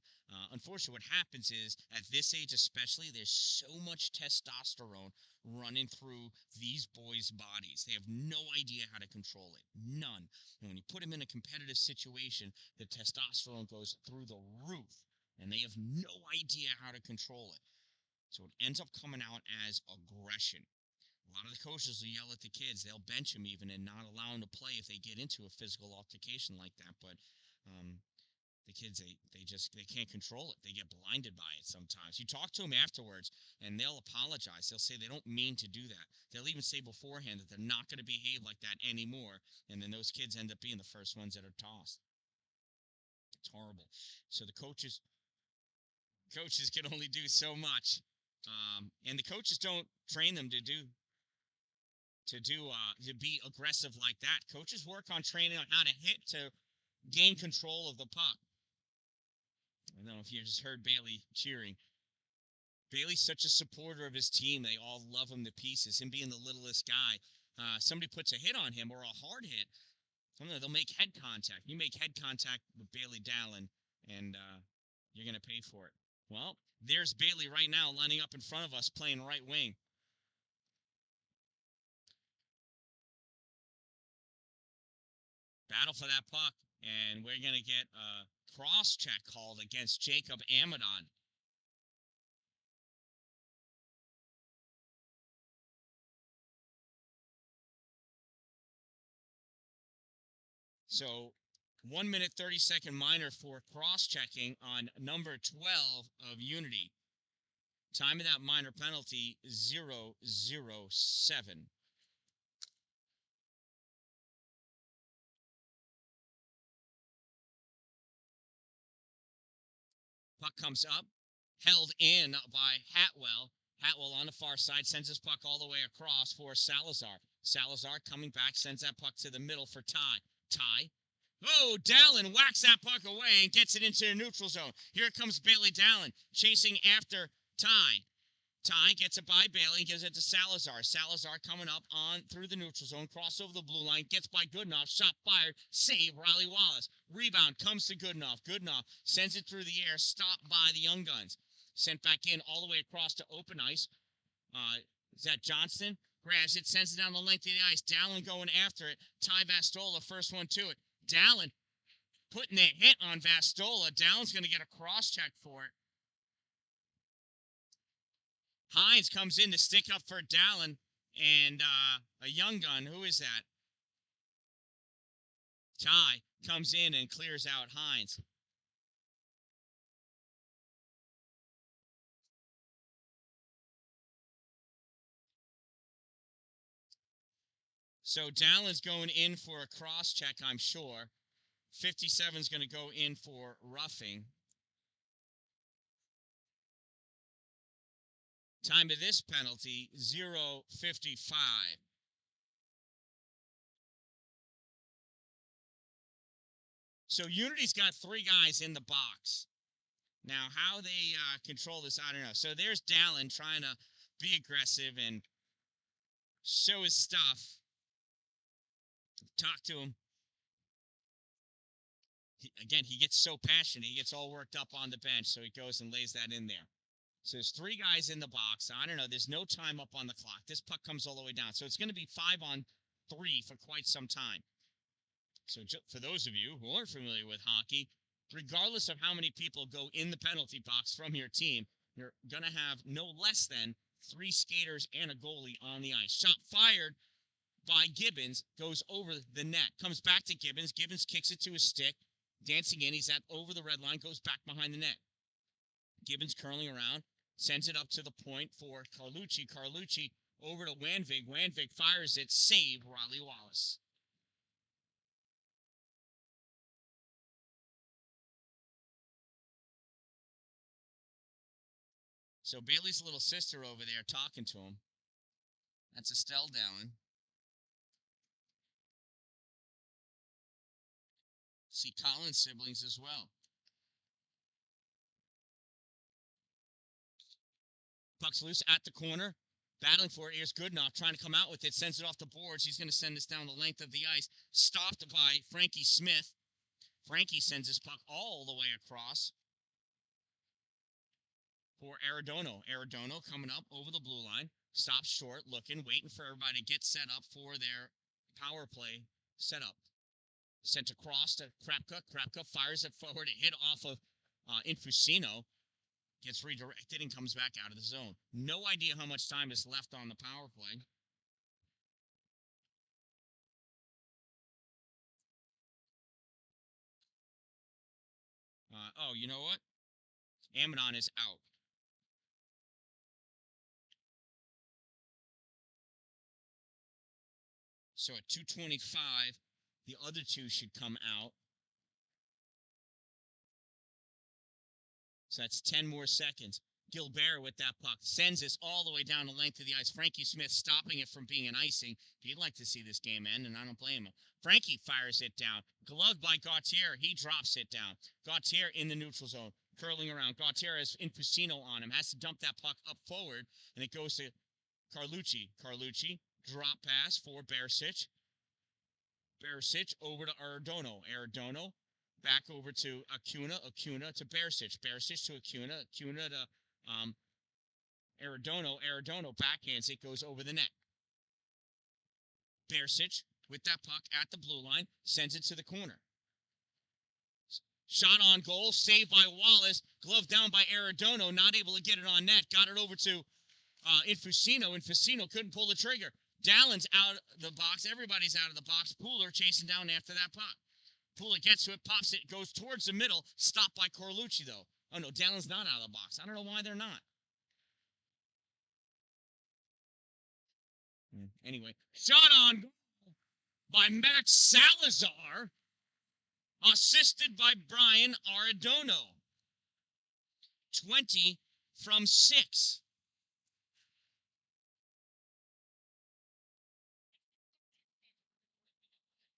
Unfortunately, what happens is, at this age especially, there's so much testosterone running through these boys' bodies. They have no idea how to control it. None. And when you put them in a competitive situation, the testosterone goes through the roof, and they have no idea how to control it. So it ends up coming out as aggression. A lot of the coaches will yell at the kids. They'll bench them even and not allow them to play if they get into a physical altercation like that. But the kids, they can't control it. They get blinded by it sometimes. You talk to them afterwards, and they'll apologize. They'll say they don't mean to do that. They'll even say beforehand that they're not going to behave like that anymore. And then those kids end up being the first ones that are tossed. It's horrible. So the coaches can only do so much. And the coaches don't train them to be aggressive like that. Coaches work on training on how to hit to gain control of the puck. I don't know if you just heard Bailey cheering. Bailey's such a supporter of his team. They all love him to pieces. Him being the littlest guy. Somebody puts a hit on him or a hard hit, they'll make head contact. You make head contact with Bailey Dallin, and you're going to pay for it. Well, there's Bailey right now lining up in front of us playing right wing. Battle for that puck, and we're going to get a cross-check called against Jacob Amadon. So 1 minute 30-second minor for cross-checking on number 12 of Unity. Time of that minor penalty, 0:07. Puck comes up, held in by Hatwell. Hatwell on the far side sends his puck all the way across for Salazar. Salazar coming back, sends that puck to the middle for Ty. Ty. Oh, Dallin whacks that puck away and gets it into the neutral zone. Here comes Bailey Dallin chasing after Ty. Ty gets it by Bailey, gives it to Salazar. Salazar coming up on through the neutral zone, cross over the blue line, gets by Goodenough, shot fired, save Riley Wallace. Rebound comes to Goodenough. Goodenough sends it through the air, stopped by the Young Guns. Sent back in all the way across to open ice. Is that Johnston? Grabs it, sends it down the length of the ice. Dallin going after it. Ty Vastola, first one to it. Dallin putting a hit on Vastola. Dallin's going to get a cross-check for it. Hines comes in to stick up for Dallin, and a Young Gun. Who is that? Ty comes in and clears out Hines. So Dallin's going in for a cross-check, I'm sure. 57's going to go in for roughing. Time of this penalty, 0:55. So Unity's got 3 guys in the box. Now, how they control this, I don't know. So there's Dallin trying to be aggressive and show his stuff. Talk to him. He gets so passionate. He gets all worked up on the bench, so he goes and lays that in there. So there's 3 guys in the box. I don't know. There's no time up on the clock. This puck comes all the way down. So it's going to be 5-on-3 for quite some time. So for those of you who aren't familiar with hockey, regardless of how many people go in the penalty box from your team, you're going to have no less than 3 skaters and a goalie on the ice. Shot fired by Gibbons, goes over the net, comes back to Gibbons. Gibbons kicks it to his stick, dancing in. He's over the red line, goes back behind the net. Gibbons curling around, sends it up to the point for Carlucci. Carlucci over to Wanvig. Wanvig fires it, save Riley Wallace. So Bailey's little sister over there talking to him. That's Estelle Dallin. See Colin's siblings as well. Puck's loose at the corner. Battling for it. Here's Goodenough trying to come out with it. Sends it off the boards. He's going to send this down the length of the ice. Stopped by Frankie Smith. Frankie sends his puck all the way across for Arredondo. Arredondo coming up over the blue line. Stops short, looking, waiting for everybody to get set up for their power play setup. Sent across to Krapka. Krapka fires it forward. It hit off of Infusino. Gets redirected and comes back out of the zone. No idea how much time is left on the power play. Oh, you know what? Amidon is out. So at 2:25, the other two should come out. So that's 10 more seconds. Gilbert with that puck sends this all the way down the length of the ice. Frankie Smith stopping it from being an icing. He'd like to see this game end, and I don't blame him. Frankie fires it down. Gloved by Gauthier. He drops it down. Gauthier in the neutral zone, curling around. Gauthier has Infusino on him. Has to dump that puck up forward, and it goes to Carlucci. Carlucci, drop pass for Bersic. Bersic over to Arredondo. Arredondo back over to Acuna. Acuna to Bersic. Bersic to Acuna. Acuna to Arredondo. Arredondo backhands it, goes over the net. Bersic with that puck at the blue line, sends it to the corner. Shot on goal, saved by Wallace, gloved down by Arredondo, not able to get it on net. Got it over to Infusino. Infusino couldn't pull the trigger. Dallin's out of the box. Everybody's out of the box. Pooler chasing down after that puck. Pooler gets to it, pops it, goes towards the middle. Stopped by Carlucci, though. Oh, no, Dallin's not out of the box. I don't know why they're not. Anyway, shot on goal by Max Salazar, assisted by Brian Arredondo. 20 from 6.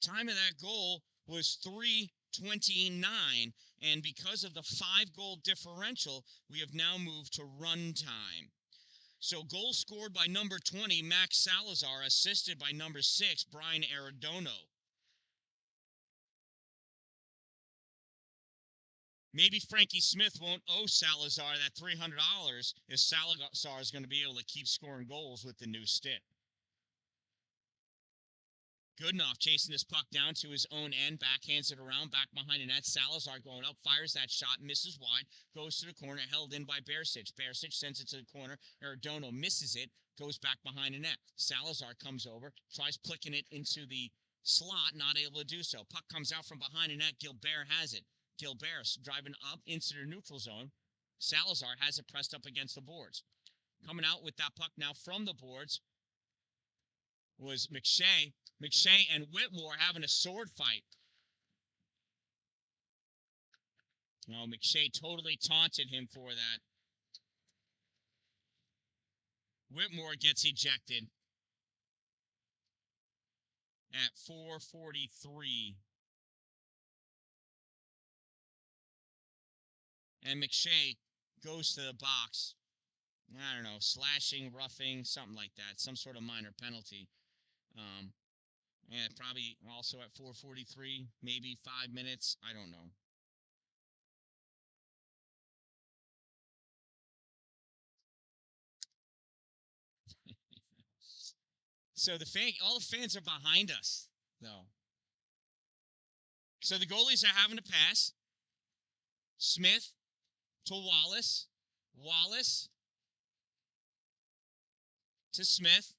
Time of that goal was 3:29, and because of the 5-goal differential, we have now moved to run time. So goal scored by number 20, Max Salazar, assisted by number 6, Brian Arredondo. Maybe Frankie Smith won't owe Salazar that $300 if Salazar is going to be able to keep scoring goals with the new stick. Goodenough chasing this puck down to his own end, backhands it around, back behind the net. Salazar going up, fires that shot, misses wide, goes to the corner, held in by Bersic. Bersic sends it to the corner. Arredondo misses it, goes back behind the net. Salazar comes over, tries flicking it into the slot, not able to do so. Puck comes out from behind the net. Gilbert has it. Gilbert driving up into the neutral zone. Salazar has it pressed up against the boards. Coming out with that puck now from the boards was McShay. McShay and Whitmore having a sword fight. No, McShay totally taunted him for that. Whitmore gets ejected at 4:43. And McShay goes to the box. I don't know, slashing, roughing, something like that. Some sort of minor penalty. And probably also at 4:43, maybe 5 minutes. I don't know. So all the fans are behind us, though. So the goalies are having to pass. Smith to Wallace. Wallace to Smith.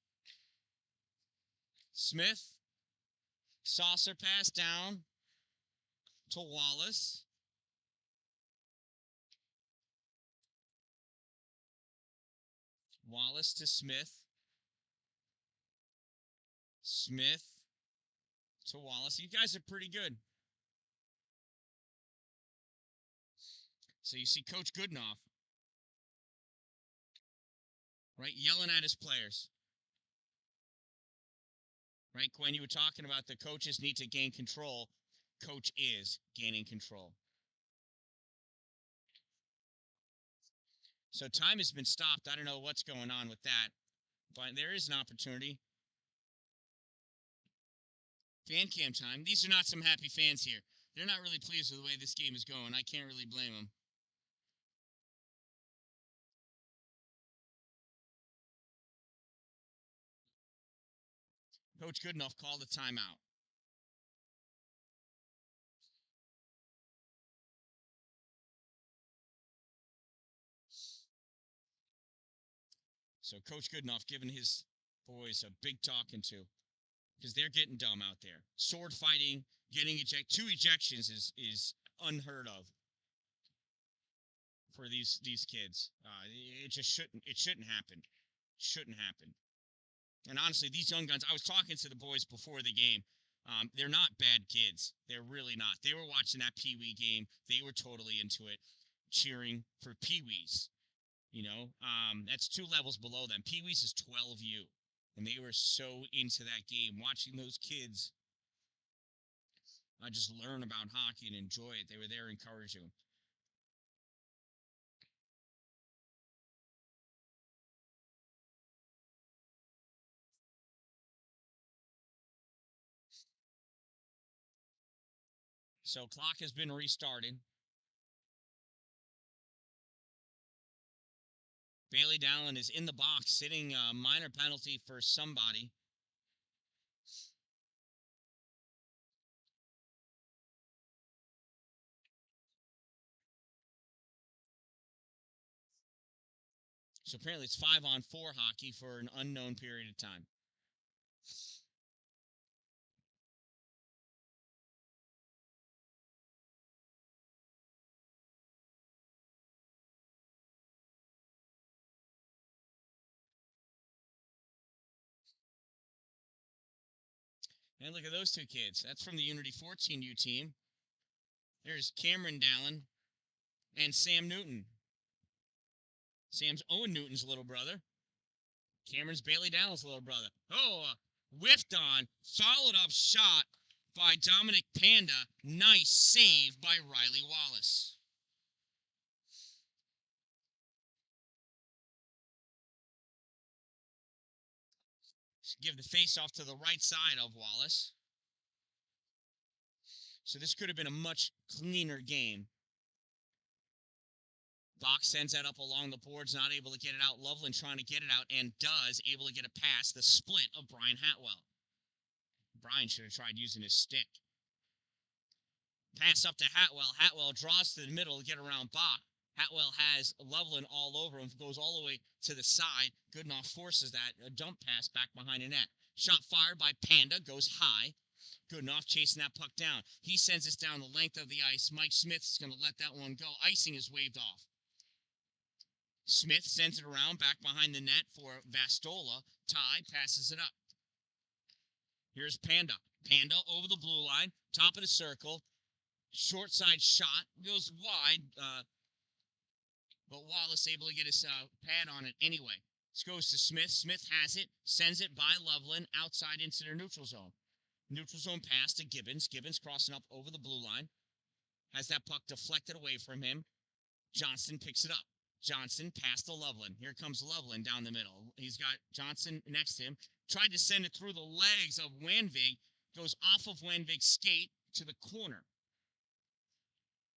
Smith. Saucer pass down to Wallace. Wallace to Smith. Smith to Wallace. You guys are pretty good. So you see Coach Goodenough right? Yelling at his players. Right, Gwen, you were talking about the coaches need to gain control. Coach is gaining control. So time has been stopped. I don't know what's going on with that, but there is an opportunity. Fan cam time. These are not some happy fans here. They're not really pleased with the way this game is going. I can't really blame them. Coach Goodenough called a timeout. So Coach Goodenough giving his boys a big talking to because they're getting dumb out there. Sword fighting, getting ejected. 2 ejections is unheard of for these kids. It just shouldn't happen. Shouldn't happen. And honestly, these young guns, I was talking to the boys before the game. They're not bad kids. They're really not. They were watching that Pee Wee game. They were totally into it, cheering for Pee Wees. You know, that's 2 levels below them. Pee Wees is 12U. And they were so into that game, watching those kids just learn about hockey and enjoy it. They were there encouraging them. So clock has been restarted. Bailey Dallin is in the box, sitting a minor penalty for somebody. So apparently it's 5-on-4 hockey for an unknown period of time. And look at those 2 kids. That's from the Unity 14U team. There's Cameron Dallin and Sam Newton. Sam's Owen Newton's little brother. Cameron's Bailey Dallin's little brother. Oh, whiffed on, followed up shot by Dominic Panda. Nice save by Riley Wallace. Give the face-off to the right side of Wallace. So this could have been a much cleaner game. Bach sends that up along the boards, not able to get it out. Loveland trying to get it out, and does, able to get it past the split of Brian Hatwell. Brian should have tried using his stick. Pass up to Hatwell. Hatwell draws to the middle to get around Bach. Hatwell has Loveland all over him, goes all the way to the side. Goodenough forces that, a dump pass back behind the net. Shot fired by Panda, goes high. Goodenough chasing that puck down. He sends this down the length of the ice. Mike Smith is going to let that one go. Icing is waved off. Smith sends it around back behind the net for Vastola. Ty passes it up. Here's Panda. Panda over the blue line, top of the circle. Short side shot, goes wide, but Wallace able to get his pad on it anyway. This goes to Smith. Smith has it, sends it by Loveland outside into their neutral zone. Neutral zone pass to Gibbons. Gibbons crossing up over the blue line. Has that puck deflected away from him. Johnston picks it up. Johnson past to Loveland. Here comes Loveland down the middle. He's got Johnson next to him. Tried to send it through the legs of Wanvig. Goes off of Wanvig's skate to the corner.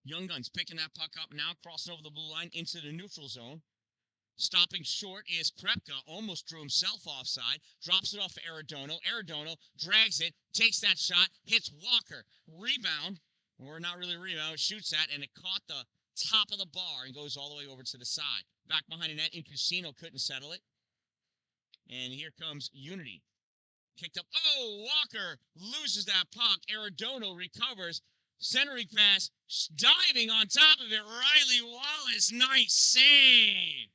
Young Gunz picking that puck up now, crossing over the blue line into the neutral zone. Stopping short is Krepka. Almost drew himself offside. Drops it off to Arredondo. Arredondo drags it, takes that shot, hits Walker. Rebound, or not really rebound, shoots that, and it caught the top of the bar and goes all the way over to the side. Back behind the net, Incusino couldn't settle it. And here comes Unity. Kicked up. Oh, Walker loses that puck. Arredondo recovers. Centering pass, diving on top of it. Riley Wallace, nice save.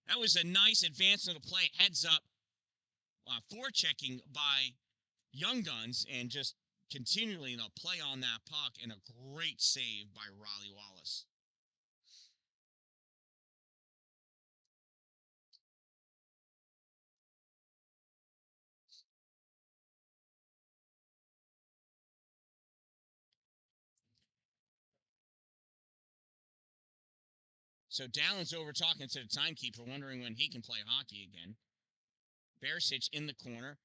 That was a nice advance of the play. Heads up. Forechecking by Young Gunz and just continually play on that puck, and a great save by Riley Wallace. So Dallin's over talking to the timekeeper, wondering when he can play hockey again. Bersic in the corner.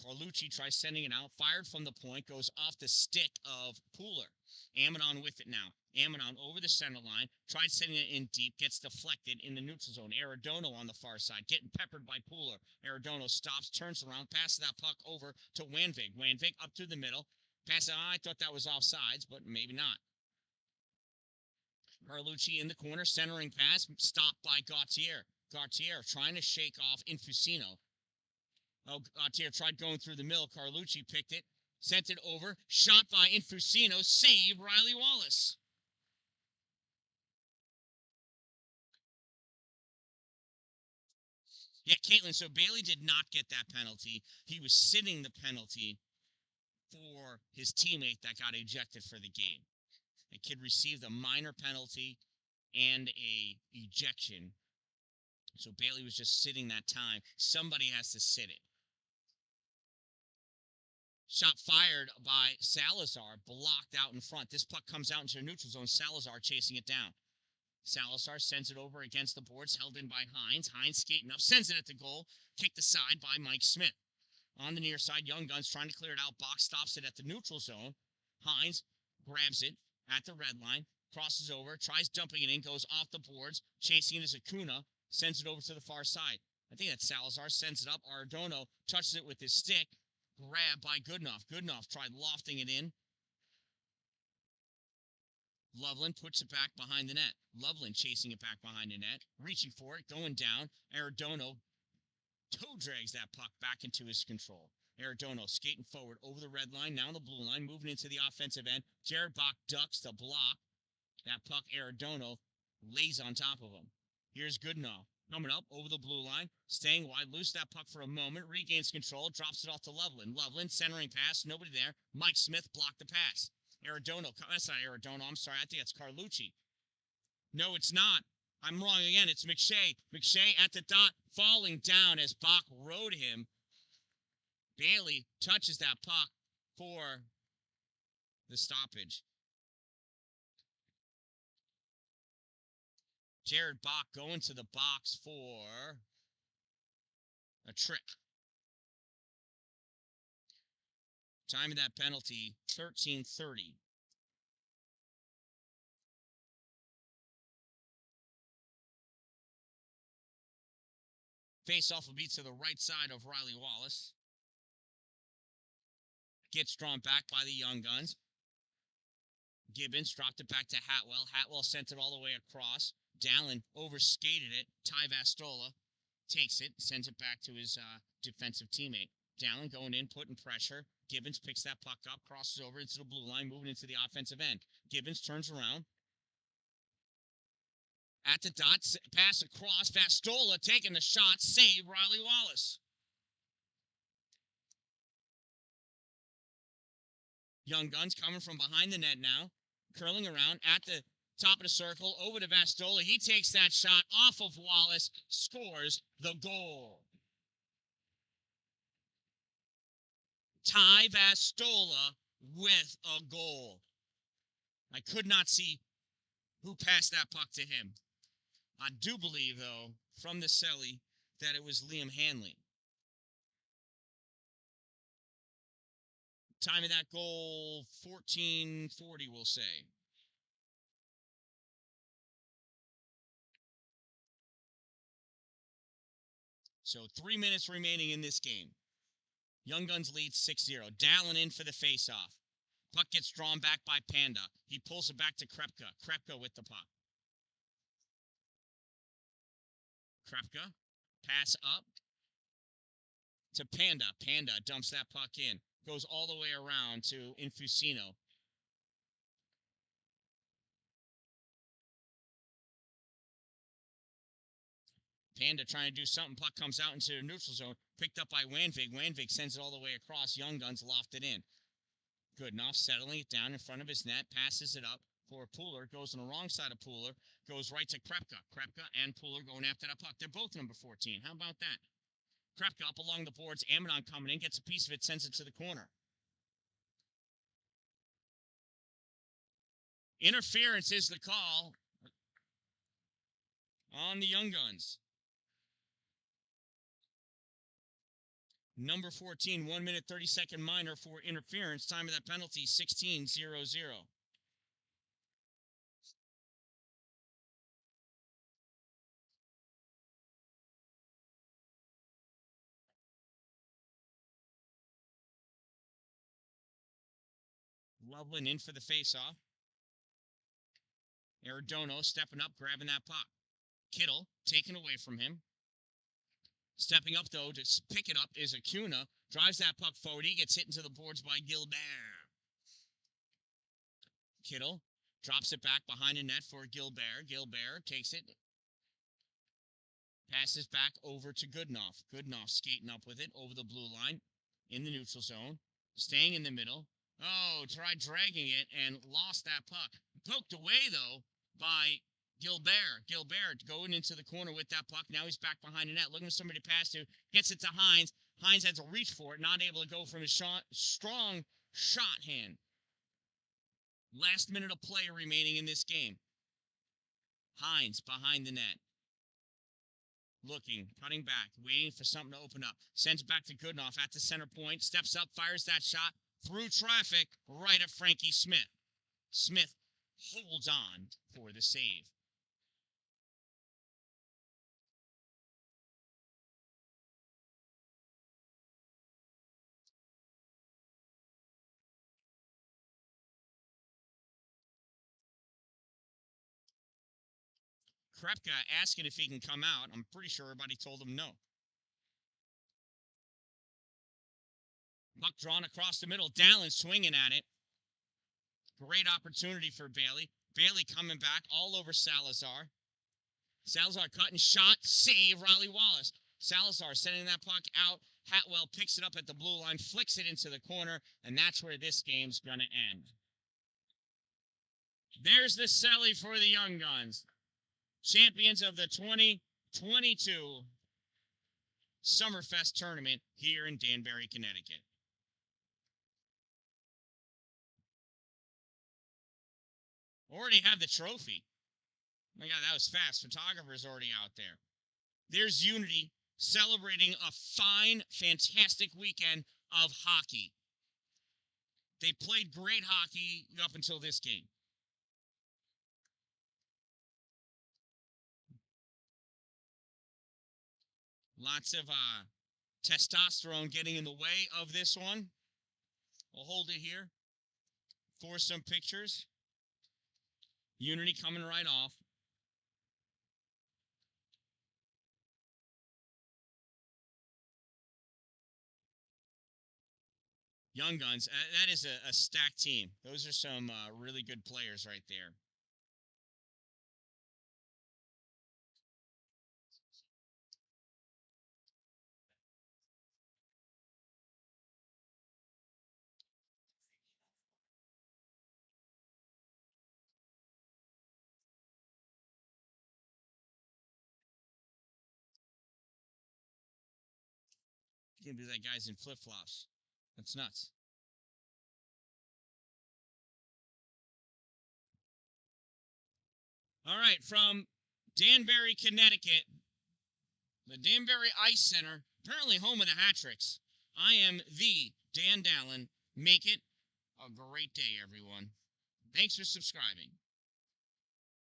Carlucci tries sending it out. Fired from the point. Goes off the stick of Pooler. Amidon with it now. Amidon over the center line. Tried sending it in deep. Gets deflected in the neutral zone. Arredondo on the far side. Getting peppered by Pooler. Arredondo stops. Turns around. Passes that puck over to Wanvig. Wanvig up through the middle. Pass it. I thought that was offsides, but maybe not. Carlucci in the corner. Centering pass. Stopped by Gauthier. Gauthier trying to shake off Infusino. Oh, Gauthier tried going through the middle. Carlucci picked it, sent it over, shot by Infusino, save Riley Wallace. Yeah, Caitlin, so Bailey did not get that penalty. He was sitting the penalty for his teammate that got ejected for the game. The kid received a minor penalty and a ejection. So Bailey was just sitting that time. Somebody has to sit it. Shot fired by Salazar, blocked out in front. This puck comes out into the neutral zone. Salazar chasing it down. Salazar sends it over against the boards, held in by Hines. Hines skating up, sends it at the goal. Kicked aside by Mike Smith. On the near side, Young Gunz trying to clear it out. Box stops it at the neutral zone. Hines grabs it at the red line, crosses over, tries dumping it in, goes off the boards. Chasing it is Acuna, sends it over to the far side. I think that's Salazar, sends it up. Arredondo touches it with his stick. Grabbed by Goodenough. Goodenough tried lofting it in. Loveland puts it back behind the net. Loveland chasing it back behind the net. Reaching for it, going down. Arredondo toe drags that puck back into his control. Arredondo skating forward over the red line, now on the blue line, moving into the offensive end. Jared Bach ducks the block. That puck, Arredondo lays on top of him. Here's Goodenough. Coming up over the blue line, staying wide, loose that puck for a moment, regains control, drops it off to Loveland. Loveland, centering pass, nobody there. Mike Smith blocked the pass. Arredondo, that's not Arredondo, I'm sorry, I think it's Carlucci. No, it's not. I'm wrong again, it's McShay. McShay at the dot, falling down as Bach rode him. Bailey touches that puck for the stoppage. Jared Bach going to the box for a trick. Time of that penalty, 13:30. Face-off will be to the right side of Riley Wallace. Gets drawn back by the Young Gunz. Gibbons dropped it back to Hatwell. Hatwell sent it all the way across. Dallin overskated it. Ty Vastola takes it, sends it back to his defensive teammate. Dallin going in, putting pressure. Gibbons picks that puck up, crosses over into the blue line, moving into the offensive end. Gibbons turns around. At the dot, pass across. Vastola taking the shot, save Riley Wallace. Young Gunz coming from behind the net now, curling around at the top of the circle, over to Vastola. He takes that shot off of Wallace, scores the goal. Ty Vastola with a goal. I could not see who passed that puck to him. I do believe, though, from the celly, that it was Liam Hanley. Time of that goal, 14:40, we'll say. So 3 minutes remaining in this game. Young Gunz leads 6-0. Dallin in for the face-off. Puck gets drawn back by Panda. He pulls it back to Krepka. Krepka with the puck. Krepka, pass up to Panda. Panda dumps that puck in. Goes all the way around to Infusino. Panda trying to do something. Puck comes out into the neutral zone. Picked up by Wanvig. Wanvig sends it all the way across. Young Gunz lofted in. Goodenough settling it down in front of his net. Passes it up for Pooler. Goes on the wrong side of Pooler. Goes right to Krepka. Krepka and Pooler going after that puck. They're both number 14. How about that? Krepka up along the boards. Amidon coming in. Gets a piece of it. Sends it to the corner. Interference is the call. on the Young Guns. Number 14, 1 minute 30-second minor for interference. Time of that penalty, 16:00. Loveland in for the face-off. Arredondo stepping up, grabbing that puck. Kittle taken away from him. Stepping up, though, to pick it up is Acuna. Drives that puck forward. He gets hit into the boards by Gilbert. Kittle drops it back behind the net for Gilbert. Gilbert takes it. Passes back over to Goodenough. Goodenough skating up with it over the blue line in the neutral zone. Staying in the middle. Oh, tried dragging it and lost that puck. Poked away, though, by Gilbert. Gilbert going into the corner with that puck. Now he's back behind the net, looking for somebody to pass to. Gets it to Hines. Hines has to reach for it, not able to go from his strong shot hand. Last minute of play remaining in this game. Hines behind the net. Looking, cutting back, waiting for something to open up. Sends it back to Goodenough at the center point. Steps up, fires that shot through traffic right at Frankie Smith. Smith holds on for the save. Krepka asking if he can come out. I'm pretty sure everybody told him no. Puck drawn across the middle. Dallin swinging at it. Great opportunity for Bailey. Bailey coming back all over Salazar. Salazar cutting shot. Save Riley Wallace. Salazar sending that puck out. Hatwell picks it up at the blue line, flicks it into the corner, and that's where this game's going to end. There's the celly for the Young Guns. Champions of the 2022 Summerfest Tournament here in Danbury, Connecticut. Already have the trophy. Oh my God, that was fast. Photographer's already out there. There's Unity celebrating a fine, fantastic weekend of hockey. They played great hockey up until this game. Lots of testosterone getting in the way of this one. We'll hold it here for some pictures. Unity coming right off. Young Guns, that is a stacked team. Those are some really good players right there. You can't do that, guys, in flip-flops. That's nuts. All right, from Danbury, Connecticut, the Danbury Ice Center, apparently home of the hat-tricks. I am the Dan Dallin. Make it a great day, everyone. Thanks for subscribing.